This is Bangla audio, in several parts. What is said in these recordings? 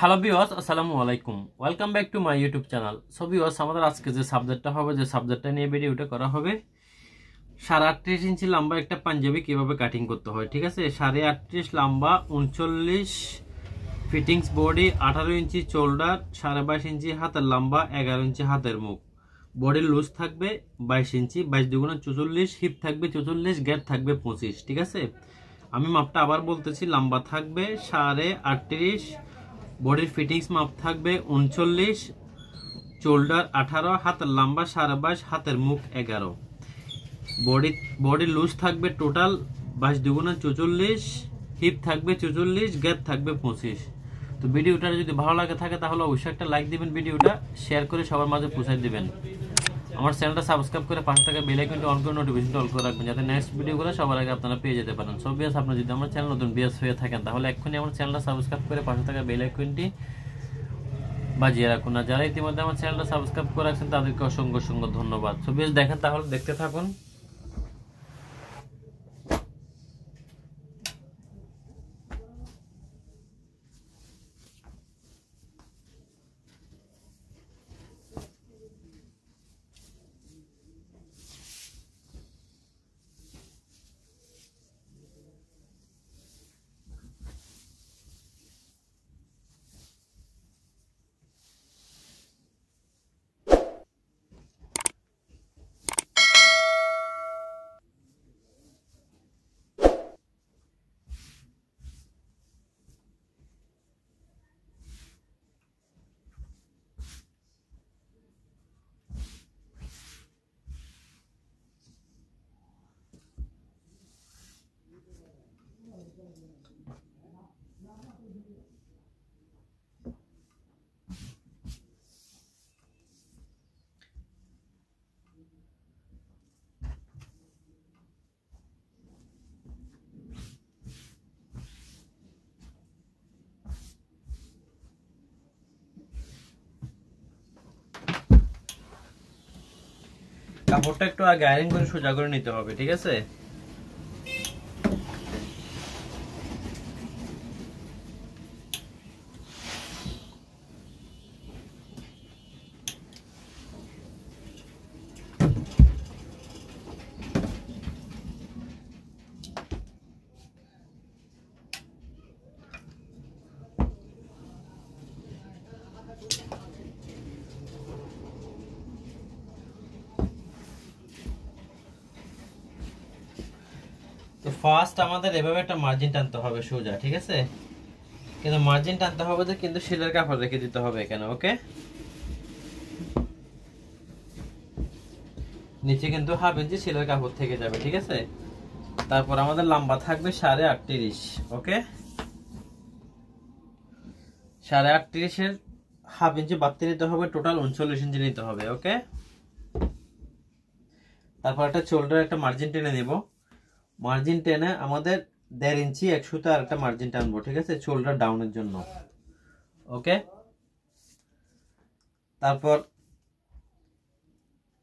হ্যালো ভিউয়ার্স, আসসালামু আলাইকুম। Welcome back to my YouTube channel. So viewers, আমাদের আজকে যে সাবজেক্টটা নিয়ে ভিডিওটা করা হবে 38.5 ইঞ্চি লম্বা একটা পাঞ্জাবি কিভাবে কাটিং করতে হয়। ঠিক আছে, 38.5 লম্বা, 39 ফিটিংস বডি, 18 ইঞ্চি শোল্ডার, 22.5 ইঞ্চি হাতের লম্বা, 11 ইঞ্চি হাতের মুখ। বডির লুজ থাকবে 22 ইঞ্চি, 22 দুগুণে 44, হিপ থাকবে 44, গ্যাপ থাকবে 25। ঠিক আছে, আমি মাপটা আবার বলতেছি। লম্বা থাকবে 38.5, বডির ফিটিংস মাপ থাকবে 39, শোল্ডার 18, হাতের লম্বা 22.5, হাতের মুখ 11। বডির লুজ থাকবে টোটাল 22 দুগুণে 44, হিপ থাকবে 44, গ্যাপ থাকবে 25। তো ভিডিওটা যদি ভালো লাগে থাকে তাহলে অবশ্যই একটা লাইক দিবেন, ভিডিওটা শেয়ার করে সবার মাঝে পৌঁছে দিবেন। আমার চ্যানেলটা সাবস্ক্রাইব করে পাশে থাকা বেল আইকনটি অন করে নোটিফিকেশনটা অল করে রাখবেন, যাতে নেক্সট ভিডিওগুলো সবার আগে আপনারা পেয়ে যেতে পারেন। সো ভিউয়ার্স, আপনারা যদি আমার চ্যানেল নতুন ভিউয়ার্স হয়ে থাকেন তাহলে এক্ষুনি আমার চ্যানেলটা সাবস্ক্রাইব করে পাশে থাকা বেল আইকনটি বাজিয়ে রাখুন। আর যারা ইতিমধ্যে আমার চ্যানেলটা সাবস্ক্রাইব করে রাখছেন তাদেরকে অসংখ্য অসংখ্য ধন্যবাদ। সো ভিউয়ার্স, দেখেন তাহলে, দেখতে থাকুন। কাপড়টা একটু আগে আয়রন করে সোজা করে নিতে হবে। ঠিক আছে, তো ফার্স্ট আমাদের এভাবে একটা মার্জিন টানতে হবে সোজা। ঠিক আছে, কিন্তু মার্জিন টানতে হবে যে কিন্তু সেলার কাপড় রেখে দিতে হবে এখানে। ওকে, নিচে কিন্তু হাফ ইঞ্চি সেলার কাপড় থেকে যাবে। ঠিক আছে, তারপর আমাদের লম্বা থাকবে 38.5। ওকে, 38.5 এর হাফ ইঞ্চি বাড়তি নিতে হবে, টোটাল 39 ইঞ্চি নিতে হবে। ওকে, তারপর একটা শোল্ডার একটা মার্জিন টেনে নিব। মার্জিন টেনে আমাদের 1.5 ইঞ্চি এক সুতা আর একটা মার্জিন টানবো। ঠিক আছে, শোল্ডার ডাউনের জন্য। ওকে, তারপর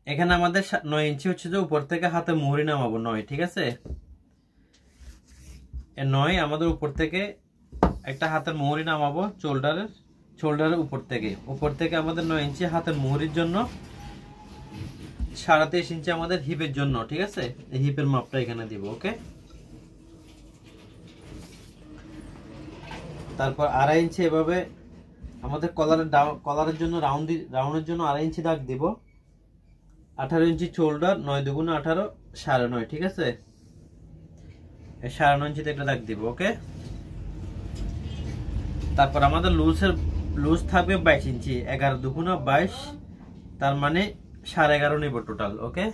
এখানে আমাদের 9 ইঞ্চি হচ্ছে যে উপর থেকে হাতে মুহুরি নামাবো 9। ঠিক আছে, 9 আমাদের উপর থেকে একটা হাতের মুহুরি নামাবো শোল্ডারের উপর থেকে আমাদের 9 ইঞ্চি হাতের মুহুরির জন্য, 23.5 ইঞ্চি আমাদের হিপের জন্য। ঠিক আছে, এই হিপের মাপটা এখানে দিব। ওকে, তারপর 2.5 ইঞ্চি এভাবে আমাদের কলারের জন্য রাউন্ডের জন্য 2.5 ইঞ্চি দাগ দিব। 18 ইঞ্চি শোল্ডার, 9 দুগুণে 18, 9.5। ঠিক আছে, 9.5 ইঞ্চিতে একটা দাগ দিব। ওকে, তারপর আমাদের লুজ থাকবে 22 ইঞ্চি, 11 দুগুণে 22, তার মানে 11.5 নিব টোটাল। ওকে,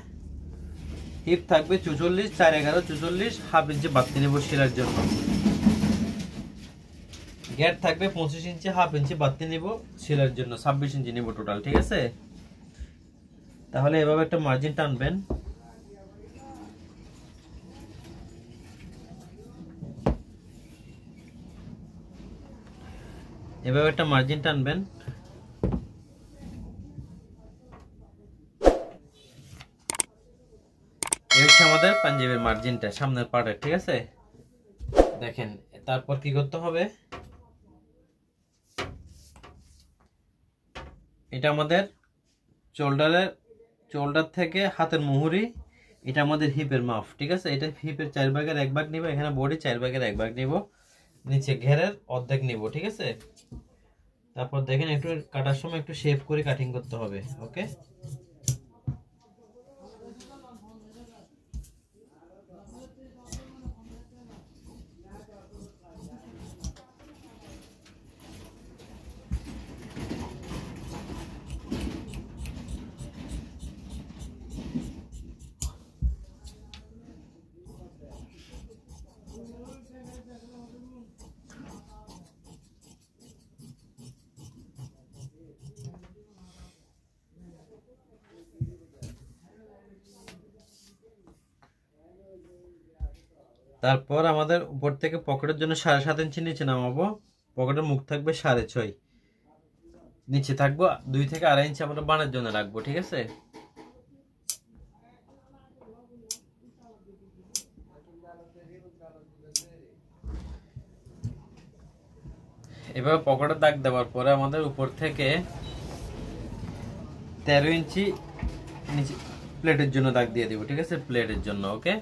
হিপ থাকবে 44, 4 11 44, হাফ ইঞ্চি বাড়তি নেব সেলার জন্য। গ্যাপ থাকবে 25 ইঞ্চি, হাফ ইঞ্চি বাড়তি নিব সেলার জন্য, 26 ইঞ্চি নিব টোটাল। ঠিক আছে, তাহলে এভাবে একটা মার্জিন টানবেন। এভাবে একটা মার্জিন টানবেন। এই হচ্ছে আমাদের পাঞ্জাবির মার্জিনটা, সামনের পার্টের। ঠিক আছে, দেখেন তারপর কি করতে হবে, এটা আমাদের শোল্ডার থেকে হাতের মুহুরি, এটা আমাদের হিপের মাপ, ঠিক আছে। এটা হিপের 4/1 ভাগ নিব, এখানে বডি 4/1 ভাগ নিব, নিচে ঘেরের অর্ধেক নিব, ঠিক আছে। তারপর দেখেন একটু কাটার সময় একটু শেপ করে কাটিং করতে হবে, ওকে। তারপর আমাদের উপর থেকে পকেটের জন্য 7.5 ইঞ্চি নিচে নামাবো। পকেটের মুখ থাকবে 6.5, নিচে থাকবো 2 থেকে 2.5 ইঞ্চি আমরা বানের জন্য রাখবো, ঠিক আছে। এভাবে পকেটে দাগ দেওয়ার পরে আমাদের উপর থেকে 13 ইঞ্চি নিচে প্লেটের জন্য দাগ দিয়ে দিব, ঠিক আছে, প্লেটের জন্য, ওকে।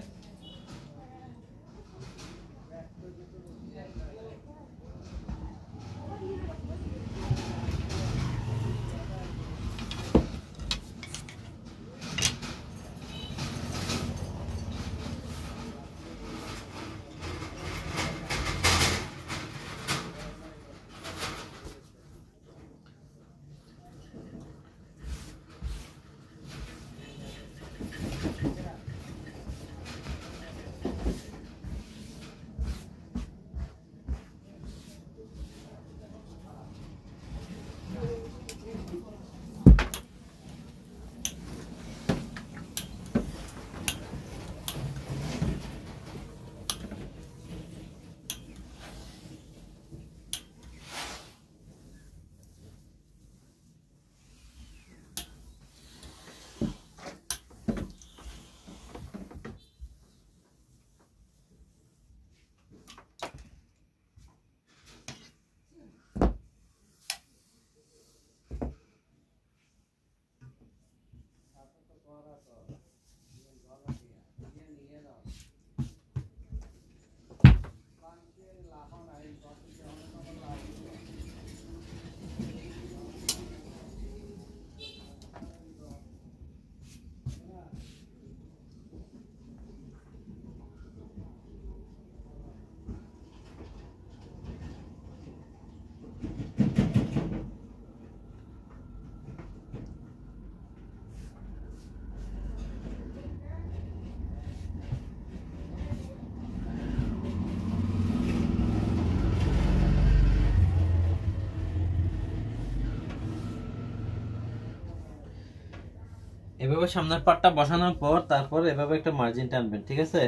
এভাবে সামনের পাটটা বসানোর পর তারপর এভাবে একটা মার্জিন টানবেন, ঠিক আছে।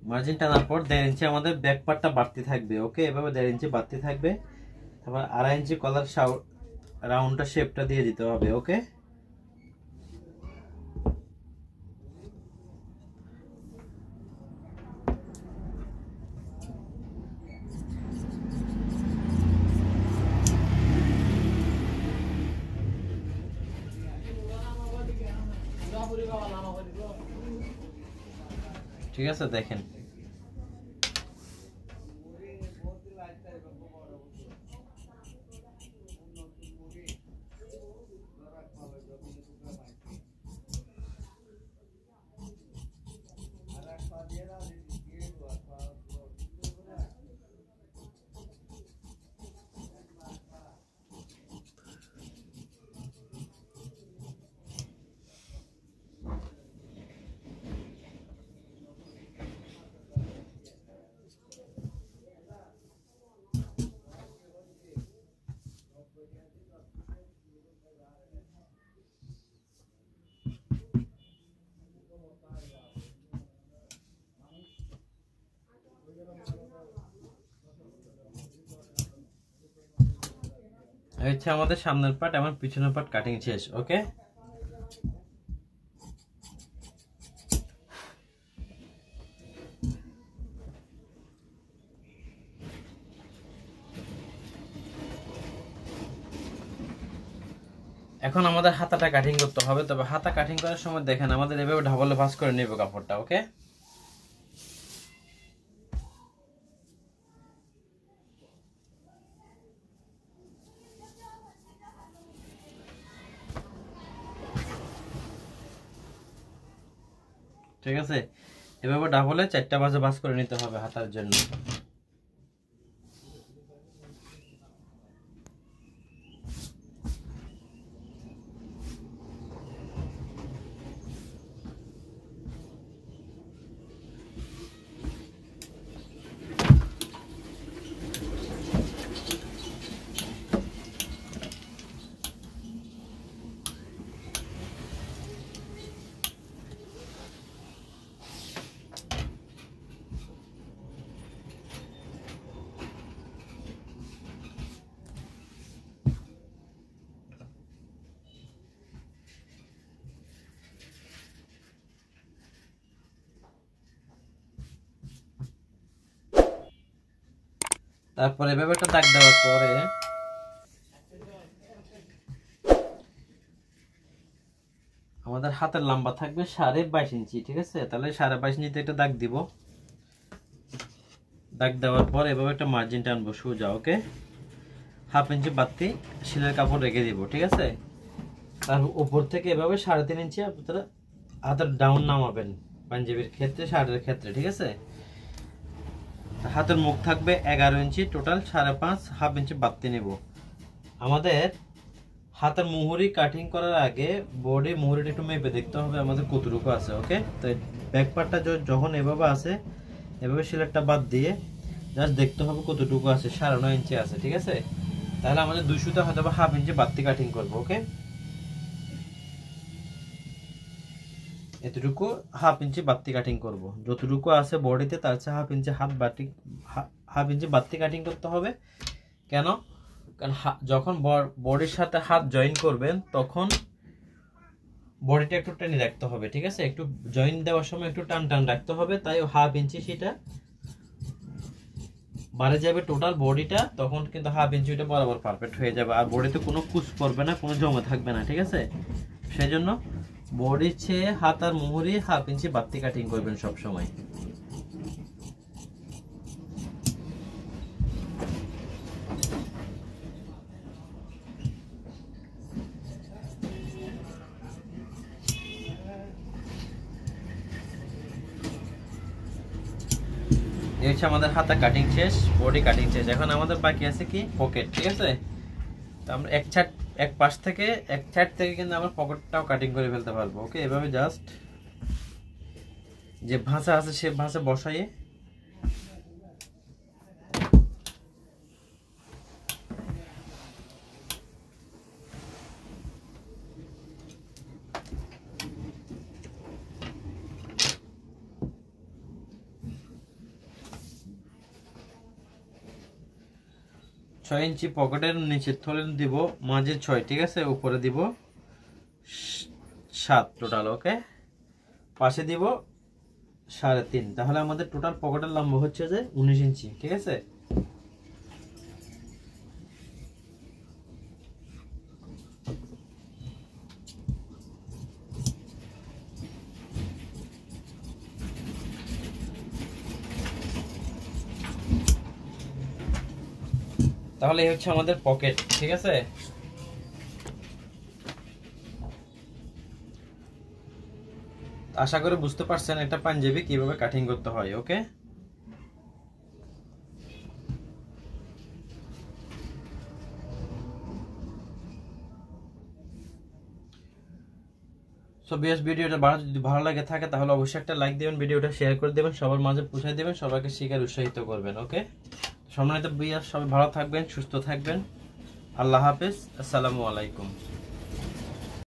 মার্জিন টানার পর 1.5 ইঞ্চি আমাদের ব্যাক পার্টটা বাড়তি থাকবে, ওকে। এভাবে 1.5 ইঞ্চি বাড়তি থাকবে। তারপর 2.5 ইঞ্চি কলার রাউন্ডটা শেপটা দিয়ে দিতে হবে, ওকে। ঠিক আছে, দেখেন এই হচ্ছে আমাদের সামনের পার্ট, আমার পিছনের পার্ট কাটিং শেষ, ওকে। এখন আমাদের হাতাটা কাটিং করতে হবে, তবে হাতা কাটিং করার সময় দেখেন আমাদের এভাবে ঢাবলে ভাঁজ করে নেব কাপড়টা। ওকে, ঠিক আছে, এভাবে ঢাবলে 4টা ভাঁজে ভাঁজ করে নিতে হবে হাতার জন্য। তারপরে এভাবে একটা দাগ দেওয়ার পরে আমাদের হাতের লম্বা থাকবে 22.5 ইঞ্চি, ঠিক আছে, তাহলে 22.5 ইঞ্চিতে একটা দাগ দিব। দাগ দেওয়ার পর এভাবে একটা মার্জিন টানবো সোজা। ওকে, 1/2 ইঞ্চি বাড়তি শিলের কাপড় রেখে দিব, ঠিক আছে। তার উপর থেকে এভাবে 3.5 ইঞ্চি আপনারা হাতের ডাউন নামাবেন পাঞ্জাবির ক্ষেত্রে, শার্টের ক্ষেত্রে, ঠিক আছে। হাতের মুখ থাকবে 11 ইঞ্চি, টোটাল 5.5, 1/2 ইঞ্চি বাড়তি নেব। আমাদের হাতের মুহুরি কাটিং করার আগে বডি মুহুরিটা একটু মেপে দেখতে হবে আমাদের কতটুকু আছে। ওকে, তো ব্যাক পার্টটা যখন এভাবে আছে, এভাবে সিলারটা বাদ দিয়ে জাস্ট দেখতে হবে কতটুকু আছে, 9.5 ইঞ্চি আছে, ঠিক আছে। তাহলে আমাদের 200তে হয়তো 1/2 ইঞ্চি বাড়তি কাটিং করবো। ওকে, এতটুকু 1/2 ইঞ্চি বাড়তি কাটিং করব, যতটুকু আছে বডিতে তার চেয়ে 1/2 ইঞ্চি হাফ ইঞ্চি বাড়তি কাটিং করতে হবে। কেন? কারণ যখন বডির সাথে হাত জয়েন করবেন তখন বডিটা একটু টেনে রাখতে হবে, ঠিক আছে। একটু জয়েন দেওয়ার সময় একটু টান টান রাখতে হবে, তাই 1/2 ইঞ্চি সেটা বাড়ে যাবে টোটাল বডিটা, তখন কিন্তু 1/2 ইঞ্চি এটা বরাবর পারফেক্ট হয়ে যাবে, আর বডিতে কোনো কুচ পড়বে না, কোনো জমে থাকবে না, ঠিক আছে। সেই জন্য বডির চেয়ে হাত আর মুহুরি 1/2 ইঞ্চি বাড়তি কাটিং করবেন সব সময়। এই হচ্ছে আমাদের হাতা কাটিং শেষ, বডি কাটিং শেষ। এখন আমাদের বাকি আছে কি পকেট, ঠিক আছে। তো আমরা এক পাশ থেকে এক সাইড থেকে কিন্তু আমরা পকেটটাও কাটিং করে ফেলতে পারবো। ওকে, এভাবে জাস্ট যে ভাঁজা আছে সে ভাঁজে বসাইয়ে ছয় ইঞ্চি পকেটের নিচে থলে দিব, মাঝে 6, ঠিক আছে, উপরে দিব 7 টোটাল। ওকে, পাশে দিব 3.5, তাহলে আমাদের টোটাল পকেটের লম্বা হচ্ছে যে 19 ইঞ্চি, ঠিক আছে। তাহলে এই হচ্ছে আমাদের পকেট, ঠিক আছে। আশা করি বুঝতে পারছেন একটা পাঞ্জাবি কিভাবে কাটিং করতে হয়। ওকে, সো বিএস ভিডিওটা যদি ভালো লাগে থাকে তাহলে অবশ্যই একটা লাইক দিবেন, ভিডিওটা শেয়ার করে দেবেন, সবার মাঝে পৌঁছে দেবেন, সবাইকে শিখার উৎসাহিত করবেন। ওকে, সম্মানিত বিএস সবাই ভালো থাকবেন, সুস্থ থাকবেন। আল্লাহ হাফেজ, আসসালামু আলাইকুম।